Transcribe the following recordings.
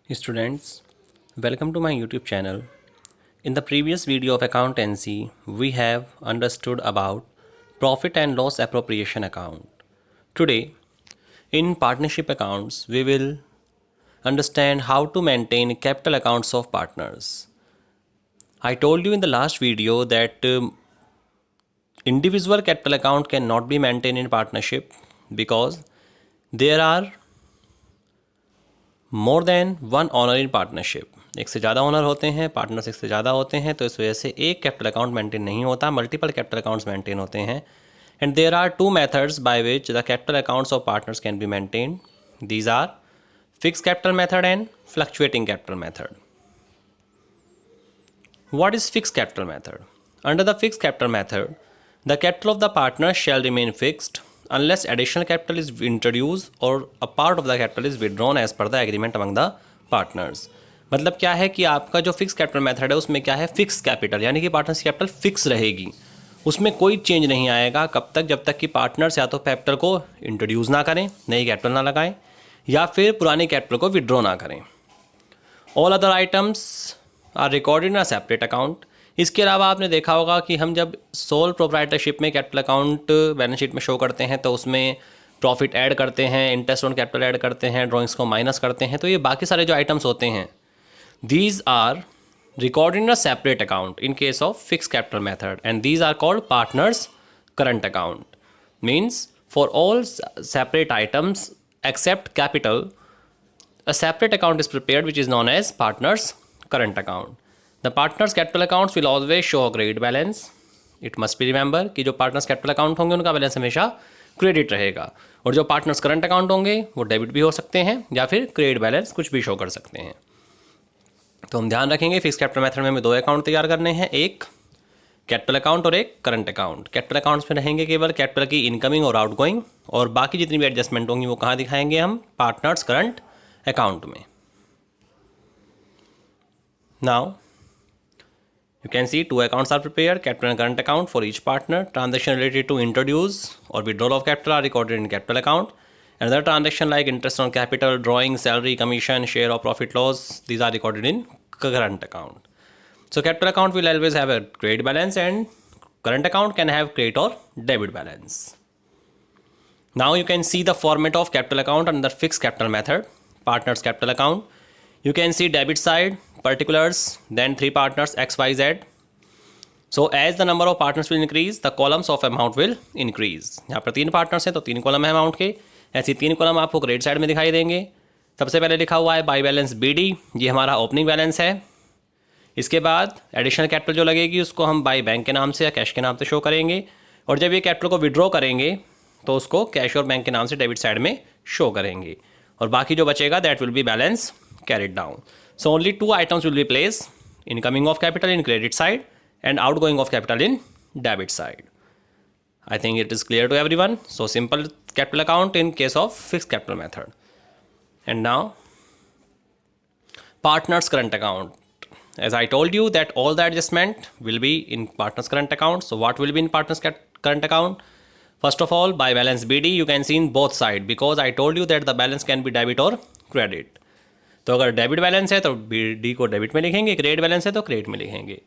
Students, welcome to my YouTube channel. In the previous video of accountancy, we have understood about profit and loss appropriation account. Today, in partnership accounts, we will understand how to maintain capital accounts of partners. I told you in the last video that individual capital account cannot be maintained in partnership because there are more than one owner in partnership. एक से ज़्यादा honour होते हैं, partners एक से ज़्यादा होते हैं, तो इस वजह से एक कैपिटल अकाउंट मेंटेन नहीं होता, मल्टीपल कैपिटल अकाउंट्स मेंटेन होते हैं। And there are two methods by which the capital accounts of partners can be maintain. These are fix capital method and fluctuating capital method. What is fixed capital method? Under the fixed capital method, the capital of the partner shall remain fixed unless additional capital is introduced or a part of the capital is withdrawn as per the agreement among the partners. मतलब क्या है कि आपका जो fix capital method है उसमें क्या है, फिक्स कैपिटल, यानी कि पार्टनर्स की कैपिटल फिक्स रहेगी, उसमें कोई चेंज नहीं आएगा। कब तक? जब तक कि पार्टनर्स या तो कैपिटल को इंट्रोड्यूस ना करें, नई कैपिटल ना लगाएं, या फिर पुरानी कैपिटल को विड्रॉ ना करें। All other items are recorded in a separate account. इसके अलावा आपने देखा होगा कि हम जब सोल प्रोप्राइटरशिप में कैपिटल अकाउंट बैलेंस शीट में शो करते हैं तो उसमें प्रॉफिट ऐड करते हैं, इंटरेस्ट ऑन कैपिटल ऐड करते हैं, ड्राइंग्स को माइनस करते हैं, तो ये बाकी सारे जो आइटम्स होते हैं these are recorded in a separate account in case of fixed capital method, and these are called partners current account. Means for all separate items except capital, a separate account is prepared which is known as partners current account. The partners capital accounts will always show a credit balance. It must be remember कि जो partners capital account होंगे उनका balance हमेशा credit रहेगा, और जो partners current account होंगे वो डेबिट भी हो सकते हैं या फिर क्रेडिट बैलेंस कुछ भी शो कर सकते हैं। तो हम ध्यान रखेंगे फिक्स कैपिटल मेथड में हमें दो अकाउंट तैयार करने हैं, एक कैपिटल अकाउंट और एक करंट अकाउंट। कैपिटल अकाउंट्स में रहेंगे केवल कैपिटल की इनकमिंग और आउटगोइंग, और बाकी जितनी भी एडजस्टमेंट होंगी वो कहाँ दिखाएंगे हम, पार्टनर्स करंट अकाउंट में। Now you can see two accounts are prepared, capital and current account for each partner. Transaction related to introduce or withdrawal of capital are recorded in capital account. Another transaction like interest on capital, drawing, salary, commission, share of profit loss, these are recorded in current account. So capital account will always have a credit balance and current account can have credit or debit balance. Now you can see the format of capital account under fixed capital method, partners capital account. You can see debit side, particulars, then three partners X, Y, Z. So as the number of partners will increase, the columns of amount will increase. यहाँ पर तीन partners हैं तो तीन column है amount के, ऐसी तीन कॉलम आपको क्रेडिट साइड में दिखाई देंगे। सबसे पहले लिखा हुआ है बाई बैलेंस BD, ये हमारा ओपनिंग बैलेंस है। इसके बाद एडिशनल कैपिटल जो लगेगी उसको हम बाई बैंक के नाम से या कैश के नाम से शो करेंगे, और जब ये कैपिटल को विड्रॉ करेंगे तो उसको कैश और बैंक के नाम से डेबिट साइड में शो करेंगे, और बाकी जो बचेगा that will be balance carried down. So only two items will be placed, incoming of capital in credit side and outgoing of capital in debit side. I think it is clear to everyone. So simple capital account in case of fixed capital method. And now partners current account. As I told you that all the adjustment will be in partners current account. So what will be in partners current account? First of all, by balance BD you can see in both side, because I told you that the balance can be debit or credit. तो अगर debit balance है तो BD को debit में लिखेंगे, credit balance है तो credit में लिखेंगे।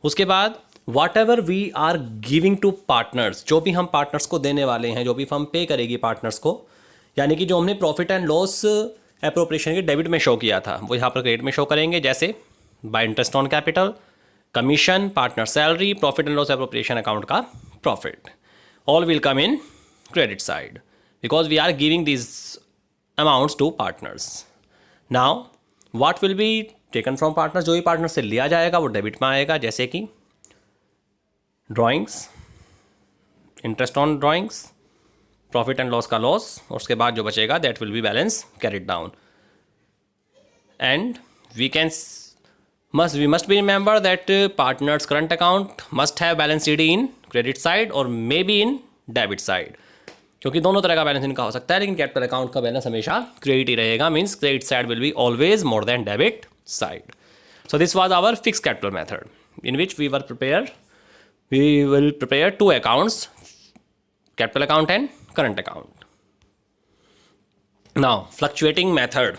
उसके बाद whatever we are giving to partners, जो भी हम पार्टनर्स को देने वाले हैं, जो भी फर्म पे करेगी पार्टनर्स को, यानी कि जो हमने प्रॉफिट एंड लॉस एप्रोप्रिएशन के डेबिट में शो किया था वो यहाँ पर क्रेडिट में शो करेंगे, जैसे by interest on capital, commission, partner salary, profit and loss appropriation account का profit, all will come in credit side because we are giving this amounts to partners. Now what will be taken from partner, जो भी partner से लिया जाएगा वो debit में आएगा, जैसे कि drawings, interest on drawings, profit and loss का लॉस, और उसके बाद जो बचेगा that will be balance carried down. And we must be remember that partners current account must have balance CD in credit side और may be in debit side, क्योंकि दोनों तरह का बैलेंस इनका हो सकता है, लेकिन कैपिटल अकाउंट का बैलेंस हमेशा क्रेडिट ही रहेगा। Means credit side will be always more than debit side. So this was our fix capital method in which we will prepare two accounts, capital account and current account. Now fluctuating method,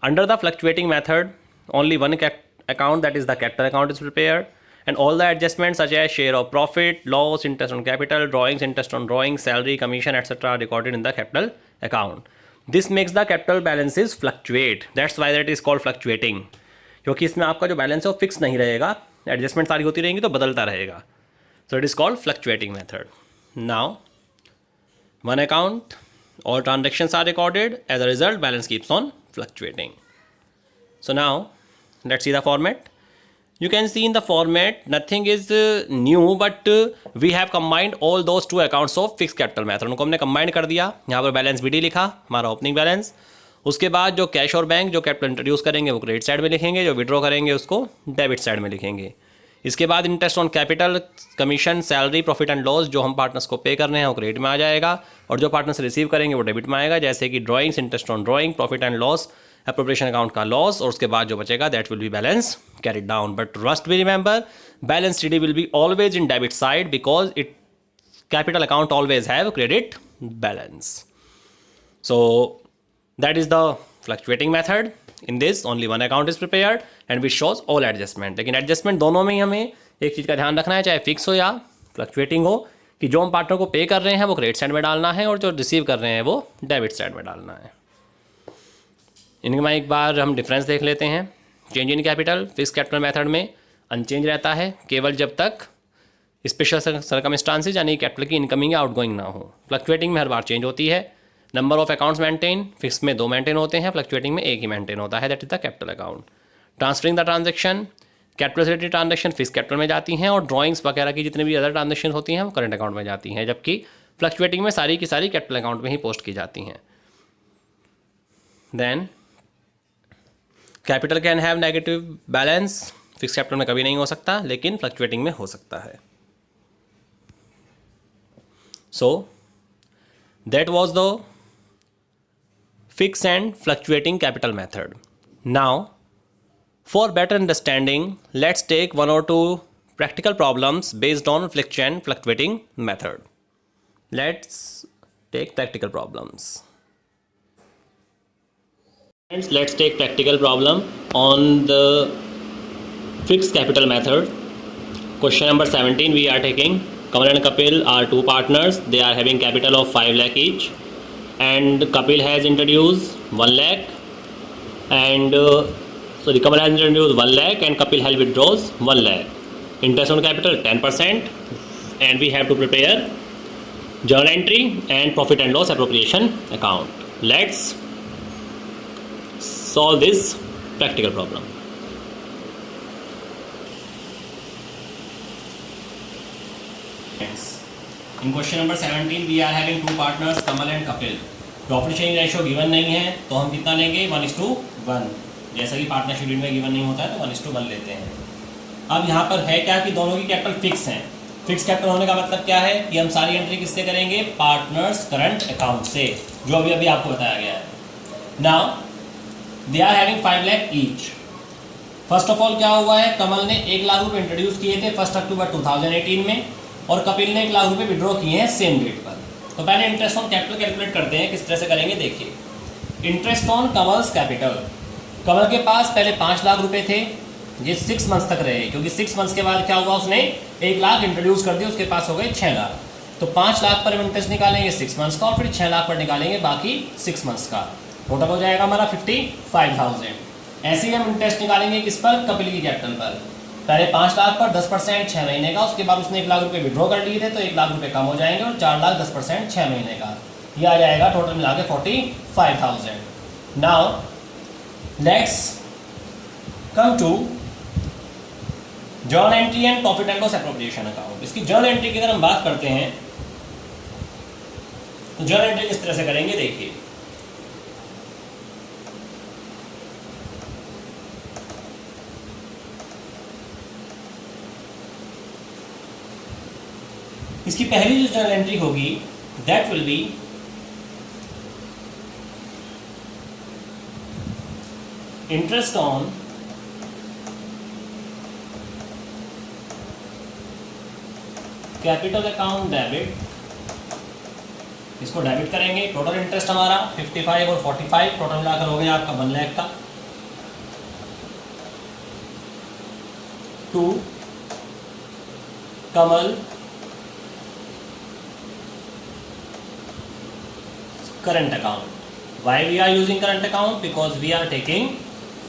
Under the fluctuating method, only one account, that is the capital account, is prepared, and all the adjustments such as share of profit, loss, interest on capital, drawings, interest on drawings, salary, commission, etc. are recorded in the capital account. This makes the capital balances fluctuate. That's why that is called fluctuating. क्योंकि इसमें आपका जो balance है वो fix नहीं रहेगा, adjustment सारी होती रहेंगी तो बदलता रहेगा. So it is called fluctuating method. Now, one account, all transactions are recorded. As a result, balance keeps on fluctuating. So now, let's see the format. You can see in the format, nothing is new, but we have combined all those two accounts of fixed capital method. उनको हमने combine कर दिया. यहाँ पर balance BD लिखा, हमारा opening balance. उसके बाद जो कैश और बैंक जो कैपिटल इंट्रोड्यूस करेंगे वो क्रेडिट साइड में लिखेंगे, जो विड्रॉ करेंगे उसको डेबिट साइड में लिखेंगे. इसके बाद interest on capital, commission, salary, profit and loss जो हम पार्टनर्स को पे कर रहे हैं वो क्रेडिट में आ जाएगा, और जो पार्टनर्स रिसीव करेंगे वो डेबिट में आएगा, जैसे कि drawings, interest on drawing, profit and loss, appropriation account का लॉस, और उसके बाद जो बचेगा that will be balance carried down. But must be remember, balance CD will be always in debit side because it capital account always have credit balance. So that is the fluctuating method. In this only one account is prepared and which shows all adjustment. लेकिन adjustment दोनों में ही हमें एक चीज़ का ध्यान रखना है, चाहे फिक्स हो या फ्लक्चुएटिंग हो, कि जो हम पार्टनर को पे कर रहे हैं वो क्रेडिट साइड में डालना है और जो रिसीव कर रहे हैं वो डेबिट साइड में डालना है. इनमें एक बार हम डिफरेंस देख लेते हैं. Change in capital fix capital method में अनचेंज रहता है केवल जब तक स्पेशल सर्कमस्टांसेस यानी कैपिटल की इनकमिंग या आउटगोइंग ना हो. फ्लक्चुएटिंग में हर बार चेंज होती है. Number of accounts maintain, fix में 2 मेंटेन होते हैं, फ्लक्चुएटिंग में 1 ही मेंटेन होता है, that is the capital account. Transferring the transaction, capital से रिलेटेड ट्रांजेक्शन फिक्स कैपिटल में जाती हैं, और ड्राइंग्स वगैरह की जितनी भी अदर ट्रांजेक्शन होती हैं वो करंट अकाउंट में जाती हैं, जबकि फ्लक्चुएटिंग में सारी की सारी कैपिटल अकाउंट में ही पोस्ट की जाती हैं. Then capital can have negative balance. Fix capital में कभी नहीं हो सकता, लेकिन फ्लक्चुएटिंग में हो सकता है. So that was the fixed and fluctuating capital method. Now, for better understanding, let's take one or two practical problems based on fixed and fluctuating method. Let's take practical problems. Friends, let's take practical problem on the fixed capital method. Question number 17 we are taking. Kamal and Kapil are two partners. They are having capital of 5 lakh each. And Kapil has introduced 1 lakh, and Kamal has introduced 1 lakh and Kapil has withdraws 1 lakh. Interest on capital 10%, and we have to prepare journal entry and profit and loss appropriation account. Let's solve this practical problem. In question number 17 we are having two partners Kamal and Kapil. Profit sharing ratio given नहीं है तो हम कितना लेंगे 1:1. जैसा कि partner schedule में given नहीं होता है तो 1:1 लेते हैं. अब यहाँ पर है क्या कि दोनों की कैपिटल फिक्स हैं. फिक्स कैपिटल होने का मतलब क्या है कि हम सारी एंट्री किससे करेंगे, पार्टनर्स करंट अकाउंट से, जो अभी अभी आपको बताया गया है. Now they are having 5 lakh each. First of all क्या हुआ है, कमल ने 1 लाख रुपए इंट्रोड्यूस किए थे 1 अक्टूबर 2018 में, और कपिल ने 1 लाख रुपए विड्रॉ किए हैं सेम डेट पर. तो पहले इंटरेस्ट ऑन कैपिटल कैलकुलेट करते हैं. किस तरह से करेंगे देखिए. इंटरेस्ट ऑन कमल्स कैपिटल, कमल के पास पहले 5 लाख रुपए थे, ये 6 मंथ्स तक रहे, क्योंकि 6 मंथ्स के बाद क्या हुआ, उसने 1 लाख इंट्रोड्यूस कर दिया, उसके पास हो गए 6 लाख. तो 5 लाख पर इंटरेस्ट निकालेंगे 6 मंथ्स का, और फिर 6 लाख पर निकालेंगे बाकी 6 मंथ्स का. टोटल हो जाएगा हमारा 55,000. ऐसे ही हम इंटरेस्ट निकालेंगे किस पर, कपिल की कैपिटल पर. पहले 5 लाख पर 10% 6 महीने का, उसके बाद उसने 1 लाख रुपए विड्रॉ कर लिए थे तो 1 लाख रुपए कम हो जाएंगे, और 4 लाख 10% 6 महीने का, ये आ जाएगा टोटल मिला के 45,000. Now let's come to journal entry and profit and loss appropriation account. इसकी जर्नल एंट्री की अगर हम बात करते हैं तो जर्नल एंट्री किस तरह से करेंगे देखिए. इसकी पहली जो जर्नल एंट्री होगी that will B interest on capital account debit. इसको डेबिट करेंगे. टोटल इंटरेस्ट हमारा 55 और 45 टोटल मिलाकर हो गया आपका 1 लाख का. To Kamal current account. Why we are using current account? Because we are taking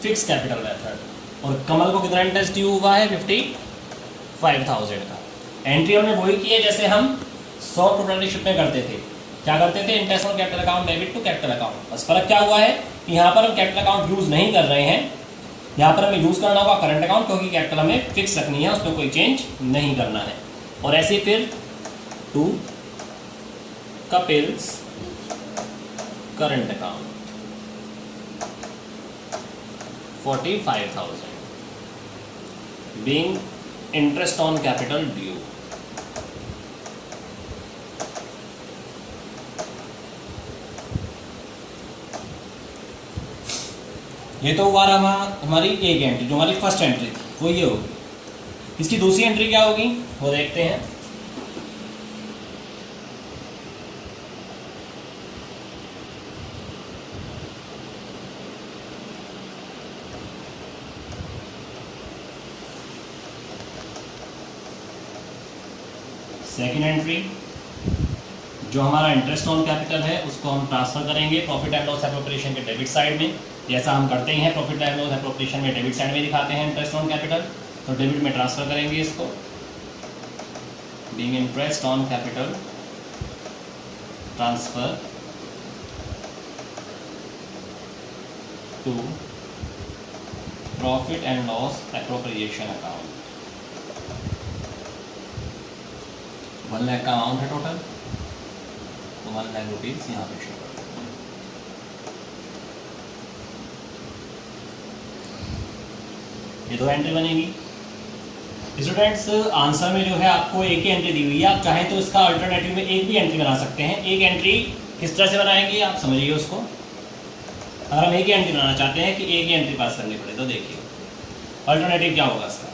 fixed capital method. और कमल को कितना इंटरेस्ट ड्यू हुआ है 55,000 का। एंट्री हमने वही की है जैसे हम शॉर्ट प्रोप्राइटरशिप में करते थे। क्या करते थे? Interest on capital account debit to capital account. बस फर्क क्या हुआ है कि यहाँ पर हम कैपिटल अकाउंट यूज नहीं कर रहे हैं, यहाँ पर हमें यूज करना होगा करंट अकाउंट, क्योंकि कैपिटल हमें फिक्स रखनी है, उसमें कोई चेंज नहीं करना है। और ऐसे फिर to Kapil's current account 45,000 being interest on capital due। ये तो हुआ रहा हमारी एक एंट्री, जो हमारी फर्स्ट एंट्री थी वो ये होगी। इसकी दूसरी एंट्री क्या होगी वो देखते हैं। सेकेंड एंट्री जो हमारा इंटरेस्ट ऑन कैपिटल है उसको हम ट्रांसफर करेंगे प्रॉफिट एंड लॉस एप्रोप्रिएशन के डेबिट साइड में, जैसा हम करते ही हैं प्रॉफिट एंड लॉस एप्रोप्रिएशन में डेबिट साइड में दिखाते हैं इंटरेस्ट ऑन कैपिटल, तो डेबिट में ट्रांसफर करेंगे इसको। Being interest on capital transfer to profit and loss appropriation account. 1 lakh का अमाउंट है टोटल, तो 1 लाख रुपीज यहाँ पे शो कर देंगे। ये दो एंट्री बनेगी। स्टूडेंट्स आंसर में जो है आपको एक ही एंट्री दी हुई है, आप चाहें तो इसका अल्टरनेटिव में एक भी एंट्री बना सकते हैं। एक एंट्री किस तरह से बनाएंगे आप समझिए उसको। अगर हम एक ही एंट्री बनाना चाहते हैं कि एक ही एंट्री पास करनी पड़े, तो देखिए अल्टरनेटिव क्या होगा इसका।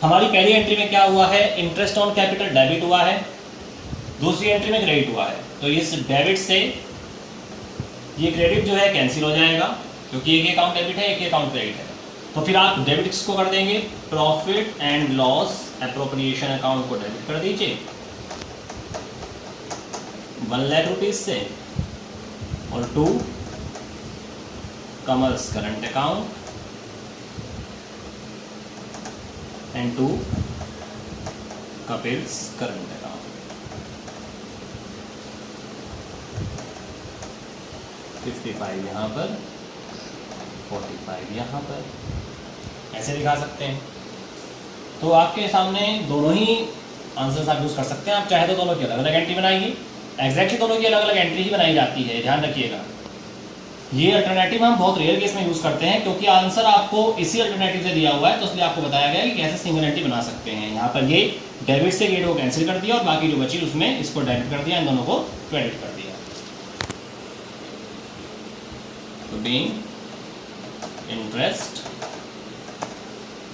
हमारी पहली एंट्री में क्या हुआ है, इंटरेस्ट ऑन कैपिटल डेबिट हुआ है, दूसरी एंट्री में क्रेडिट हुआ है, तो इस डेबिट से ये क्रेडिट जो है कैंसिल हो जाएगा, क्योंकि एक अकाउंट डेबिट है एक अकाउंट क्रेडिट है। तो फिर आप डेबिट किसको कर देंगे, profit and loss appropriation account को डेबिट कर दीजिए 1 लाख रुपीज से, और to Kamal's current account and to Kapil's current account. $55 यहाँ पर, 45 यहाँ पर, ऐसे दिखा सकते हैं। तो आपके सामने दोनों ही आंसर्स आप यूज़ कर सकते हैं। आप चाहे तो दोनों की अलग अलग एंट्री बनाइए, एग्जैक्टली दोनों की अलग अलग एंट्री ही बनाई जाती है, ध्यान रखिएगा। ये अल्टरनेटिव हम बहुत रेयर केस में यूज़ करते हैं, क्योंकि आंसर आपको इसी अल्टरनेटिव से दिया हुआ है, तो इसलिए आपको बताया गया है कि कैसे सिंगल एंट्री बना सकते हैं। यहाँ पर ये डेबिट से क्रेडिट को कैंसिल कर दिया और बाकी जो बची उसमें इसको डेबिट कर दिया, इन दोनों को क्रेडिट कर दिया। तो being interest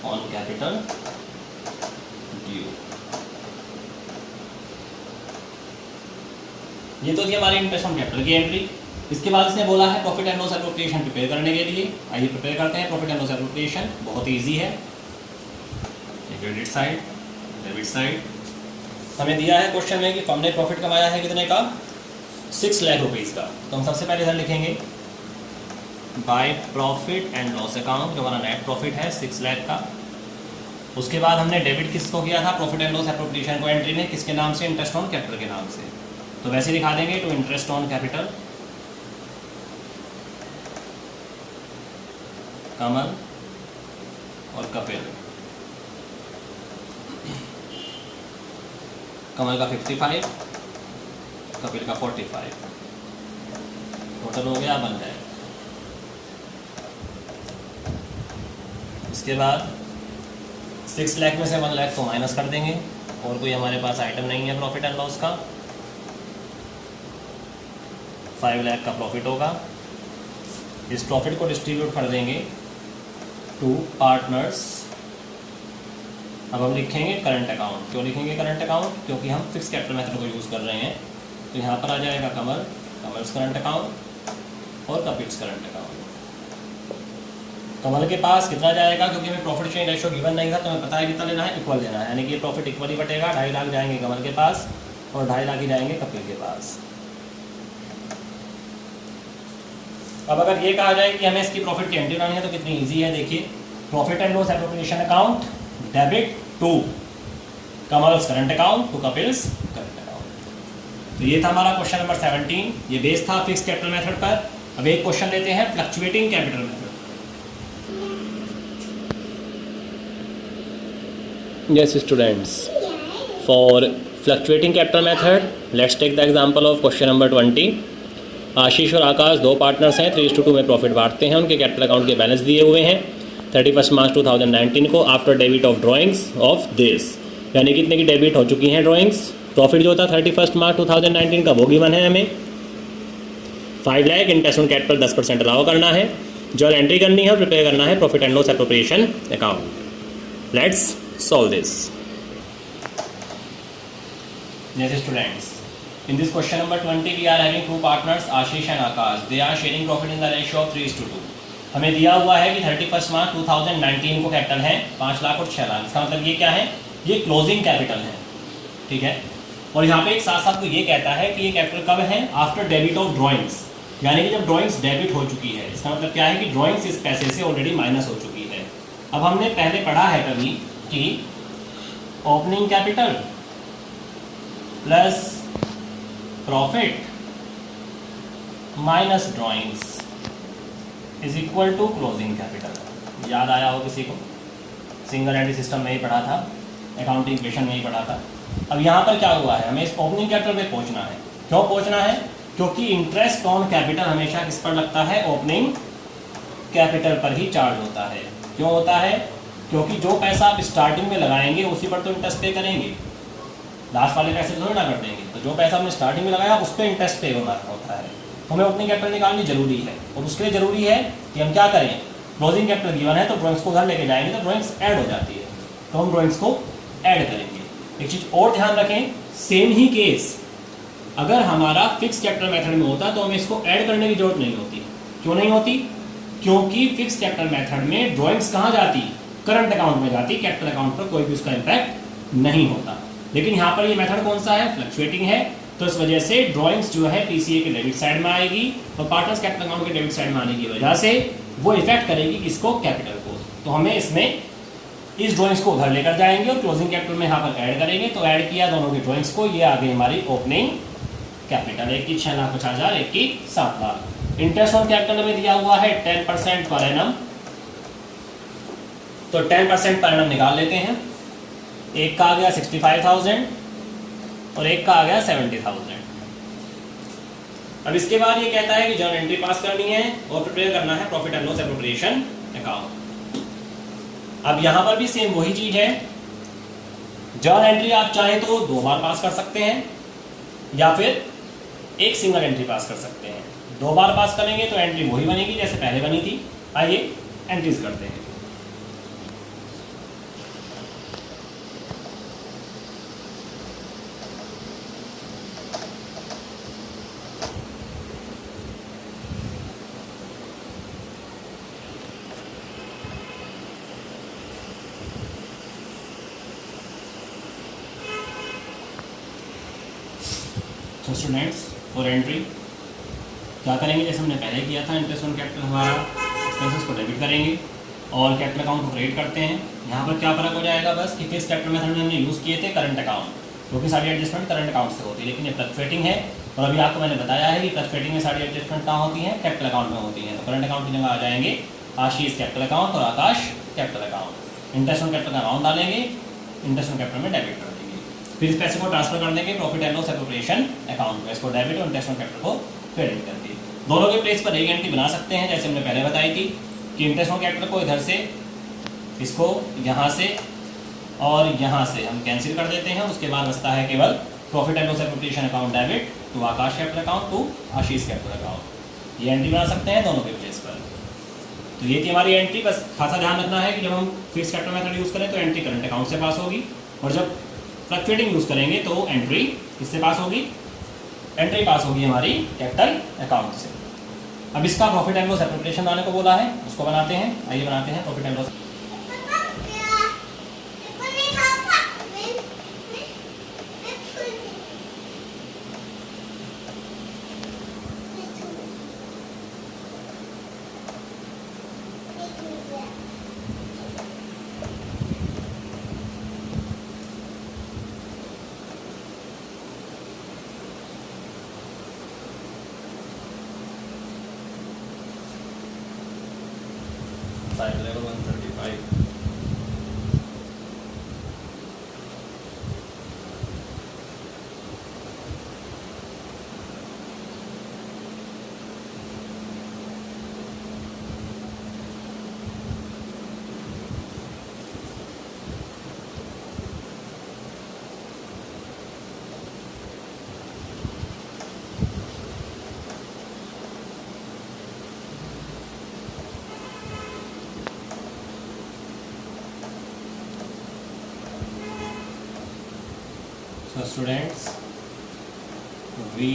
on capital due, ये तो थी हमारी इंटरेस्ट ऑन कैपिटल की एंट्री। इसके बाद इसने बोला है profit and loss appropriation prepare करने के लिए। आइए प्रिपेयर करते हैं प्रॉफिट एंड लॉस एप्रोप्रिएशन। बहुत ईजी है। क्रेडिट साइड, डेबिट साइड, हमें दिया है क्वेश्चन में कि हमने प्रॉफिट कमाया है कितने का, 6 लाख रुपीज़ का। तो हम सबसे पहले इधर लिखेंगे by profit and loss account, जो हमारा नेट प्रॉफिट है 6 लाख का। उसके बाद हमने डेबिट किसको किया था, प्रॉफिट एंड लॉस एप्रोप्रिएशन को एंट्री में, किसके नाम से, इंटरेस्ट ऑन कैपिटल के नाम से। तो वैसे दिखा देंगे टू इंटरेस्ट ऑन कैपिटल कमल और कपिल। कमल का 55, कपिल का 45, टोटल हो गया 1 लाख। इसके बाद 6 लाख में से 1 लाख को माइनस कर देंगे, और कोई हमारे पास आइटम नहीं है प्रॉफिट एंड लॉस का। 5 लाख का प्रॉफिट होगा। इस प्रॉफिट को डिस्ट्रीब्यूट कर देंगे टू पार्टनर्स। अब हम लिखेंगे करंट अकाउंट। क्यों लिखेंगे करंट अकाउंट, क्योंकि हम फिक्स कैपिटल मेथड को यूज़ कर रहे हैं। तो यहाँ पर आ जाएगा कमर्स करंट अकाउंट और कपिल्स करंट अकाउंट। कमल के पास कितना जाएगा, क्योंकि हमें प्रॉफिट शेयरिंग रेशियो गिवन नहीं था तो हमें पता है कितना लेना है, इक्वल लेना है, यानी कि ये प्रॉफिट इक्वली बटेगा। 2.5 लाख जाएंगे कमल के पास और 2.5 लाख ही जाएंगे कपिल के पास। अब अगर ये कहा जाए कि हमें इसकी प्रॉफिट की एंट्री बनानी है तो कितनी इजी है, देखिए profit and loss appropriation account, debit to Kamal's current account to Kapil's current account. तो ये था हमारा क्वेश्चन नंबर 17, ये बेस था फिक्स कैपिटल मेथड पर। अब एक क्वेश्चन लेते हैं fluctuating capital method. Yes students, for fluctuating capital method, let's take the example of question number 20. आशीष और आकाश दो पार्टनर्स हैं, 3:2 में प्रॉफिट बांटते हैं। उनके कैपिटल अकाउंट के बैलेंस दिए हुए हैं 31 मार्च 2019 को after debit of drawings of this, यानी कितने की डेबिट हो चुकी हैं ड्राइंग्स। प्रॉफिट जो था 31 मार्च 2019 का वो गिवन है हमें 5 lakh. Interest on capital 10% allow करना है। जो एंट्री करनी है और प्रिपेयर करना है profit and loss appropriation account. Let's solve this. Yes students, in this question number 20 we are having two partners Ashish and Akash. They are sharing profit in the ratio of 3:2. हमें दिया हुआ है कि 31 मार्च 2019 को capital है 5 लाख और 6 लाख। इसका मतलब ये क्या है, ये क्लोजिंग कैपिटल है, ठीक है। और यहाँ पे एक साथ साथ तो ये कहता है कि ये कैपिटल कब है, आफ्टर डेबिट ऑफ ड्राइंग्स, यानी कि जब ड्राइंग्स डेबिट हो चुकी है। इसका मतलब क्या है कि ड्राइंग्स इस पैसे से ऑलरेडी माइनस हो चुकी है। अब हमने पहले पढ़ा है कभी कि opening capital plus profit minus drawings is equal to closing capital. याद आया हो किसी को, सिंगल एंट्री सिस्टम में ही पढ़ा था, अकाउंटिंग इक्वेशन में ही पढ़ा था। अब यहाँ पर क्या हुआ है, हमें इस ओपनिंग कैपिटल पे पहुँचना है। क्यों पहुँचना है, क्योंकि इंटरेस्ट ऑन कैपिटल हमेशा किस पर लगता है, ओपनिंग कैपिटल पर ही चार्ज होता है। क्यों होता है, क्योंकि जो पैसा आप स्टार्टिंग में लगाएंगे उसी पर तो इंटरेस्ट पे करेंगे, लास्ट वाले पैसे थोड़ी ना कर देंगे। तो जो पैसा हमने स्टार्टिंग में लगाया उस पर इंटरेस्ट पे होना होता है। तो हमें ओपनिंग कैपिटल निकालनी जरूरी है, और उसके लिए जरूरी है कि हम क्या करें, क्लोजिंग कैपिटल गिवन है तो ड्राइंग्स को घर लेके जाएंगे तो ड्राइंग्स ऐड हो जाती है, तो हम ड्राइंग्स को ऐड करेंगे। एक चीज़ और ध्यान रखें, सेम ही केस अगर हमारा फिक्स कैपिटल मेथड में होता तो हमें इसको ऐड करने की जरूरत नहीं होती। क्यों नहीं होती, क्योंकि फिक्स कैपिटल मेथड में ड्राइंग्स कहाँ जाती, करंट अकाउंट में जाती, कैपिटल अकाउंट पर कोई भी उसका इम्पैक्ट नहीं होता। लेकिन यहाँ पर ये मेथड कौन सा है, फ्लक्चुएटिंग है, तो इस वजह से ड्राइंग्स जो है पीसीए के डेबिट साइड में आएगी और पार्टनर्स कैपिटल अकाउंट के डेबिट साइड में आने की वजह से वो इफेक्ट करेगी किसको, कैपिटल को। तो हमें इसमें इस ड्राइंग्स को उधर लेकर जाएंगे और क्लोजिंग कैपिटल में यहाँ पर ऐड करेंगे। तो ऐड किया दोनों की ड्राइंग्स को, ये आ गई हमारी ओपनिंग कैपिटल, एक की 6,50,000, एक की 7 लाख। इंटरेस्ट ऑन कैपिटल में दिया हुआ है 10% पर एनम, तो 10% पर एनम निकाल लेते हैं। एक का आ गया 65,000 और एक का आ गया 70,000। अब इसके बाद ये कहता है कि जर्नल एंट्री पास करनी है और प्रिपेयर करना है profit and loss appropriation account. अब यहां पर भी सेम वही चीज है, जर्नल एंट्री आप चाहें तो 2 बार पास कर सकते हैं या फिर एक सिंगल एंट्री पास कर सकते हैं। 2 बार पास करेंगे तो एंट्री वही बनेगी जैसे पहले बनी थी। आइए एंट्रीज करते हैं। तो स्टूडेंट्स फॉर एंट्री क्या करेंगे, जैसे हमने पहले किया था, इंटरेस्ट ऑन कैपिटल हमारा एक्सपेंसेस को डेबिट करेंगे और कैपिटल अकाउंट को क्रेडिट करते हैं। यहाँ पर क्या फ़र्क हो जाएगा, बस कि फिक्स कैपिटल मेथड में हमने यूज़ किए थे करंट अकाउंट, क्योंकि सारी एडजस्टमेंट करंट अकाउंट से होती है। लेकिन ये फ्लक्चुएटिंग है और अभी आपको मैंने बताया है कि फ्लक्चुएटिंग में सारी एडजस्टमेंट कहाँ होती हैं, कैपिटल अकाउंट में होती हैं। तो करंट अकाउंट की जगह आ जाएंगे आशीष कैपिटल अकाउंट और Akash capital account. Interest on capital का अमाउंट डालेंगे, इंटरेस्ट ऑन कैपिटल में डेबिट कर देंगे, फिर इस पैसे को ट्रांसफर कर देंगे profit and loss appropriation account में, इसको डेबिट और इंटरेस्ट ऑन कैपिटल को क्रेडिट करके। दोनों के प्लेस पर एक एंट्री बना सकते हैं, जैसे हमने पहले बताई थी कि इंटरेस्ट ऑन कैपिटल को इधर से, इसको यहाँ से और यहाँ से हम कैंसिल कर देते हैं। उसके बाद बचता है केवल profit and loss appropriation account debit to Akash capital account to Ashish capital account. ये एंट्री बना सकते हैं दोनों के प्लेस पर। तो ये थी हमारी एंट्री। बस खासा ध्यान रखना है कि जब हम फिक्स कैपिटल मेथड यूज़ करें तो एंट्री करंट अकाउंट से पास होगी, और जब फ्लक्चुएटिंग यूज़ करेंगे तो एंट्री किससे पास होगी, एंट्री पास होगी हमारी कैपिटल अकाउंट से। अब इसका प्रॉफिट एंड लॉस एप्रोप्रिएशन बनाने को बोला है, उसको बनाते हैं। आइए बनाते हैं profit and loss. Side level 135. So students, we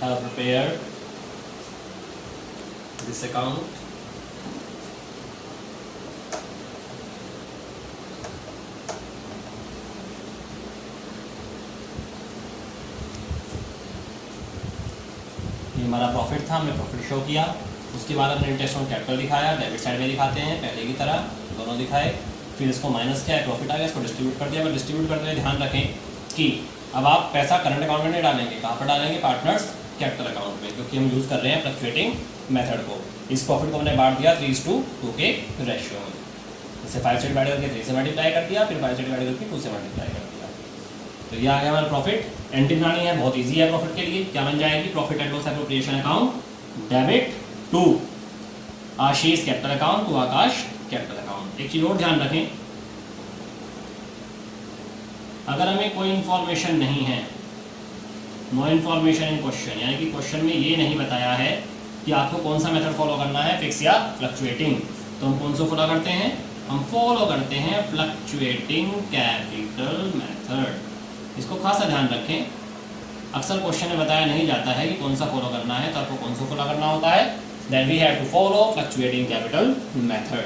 have prepared this account. ये हमारा प्रॉफिट था, हमने प्रॉफिट शो किया। उसके बाद हमने इंटरेस्ट ऑन कैपिटल दिखाया, डेबिट साइड में दिखाते हैं पहले की तरह, दोनों दिखाए। फिर इसको माइनस किया, प्रॉफिट आ गया, इसको डिस्ट्रीब्यूट कर दिया। डिस्ट्रीब्यूट करते हुए ध्यान रखें कि अब आप पैसा करंट अकाउंट में नहीं डालेंगे, कहाँ पर डालेंगे? पार्टनर्स कैपिटल अकाउंट में, क्योंकि हम यूज़ कर रहे हैं फ्लक्चुएटिंग मेथड को। इस प्रॉफिट को हमने बांट दिया 3:2 के रेशियो में। जैसे 5 से डिवाइड करके 3 से मल्टीप्लाई कर दिया, फिर 5 से डिवाइड करके 2 से मल्टीप्लाई कर दिया। तो ये आ गया हमारा प्रॉफिट। एंट्री बनानी है, बहुत ईजी है प्रॉफिट के लिए। क्या बन जाएगी? Profit and loss appropriation account debit to Ashish capital account to Akash capital account. एक चीज और ध्यान रखें, अगर हमें कोई इंफॉर्मेशन नहीं है, नो इन्फॉर्मेशन इन क्वेश्चन, यानी कि क्वेश्चन में ये नहीं बताया है कि आपको कौन सा मेथड फॉलो करना है, फिक्स या फ्लक्चुएटिंग, तो हम कौन सा फॉलो करते हैं? हम फॉलो करते हैं फ्लक्चुएटिंग कैपिटल मेथड। इसको खासा ध्यान रखें, अक्सर क्वेश्चन में बताया नहीं जाता है कि कौन सा फॉलो करना है, तो आपको कौन सा फॉलो करना होता है? Then we have to follow fluctuating capital method.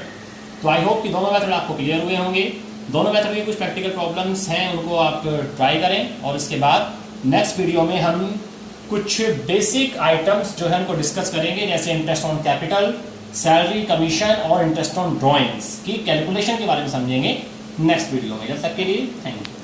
तो आई होप कि दोनों मेथड आपको क्लियर हुए होंगे। दोनों मेथड की कुछ प्रैक्टिकल प्रॉब्लम्स हैं, उनको आप ट्राई करें, और इसके बाद नेक्स्ट वीडियो में हम कुछ बेसिक आइटम्स जो है उनको डिस्कस करेंगे, जैसे interest on capital, salary, commission और इंटरेस्ट ऑन ड्रॉइंग्स की कैलकुलेशन के बारे में समझेंगे नेक्स्ट वीडियो में। जब तक के लिए थैंक यू।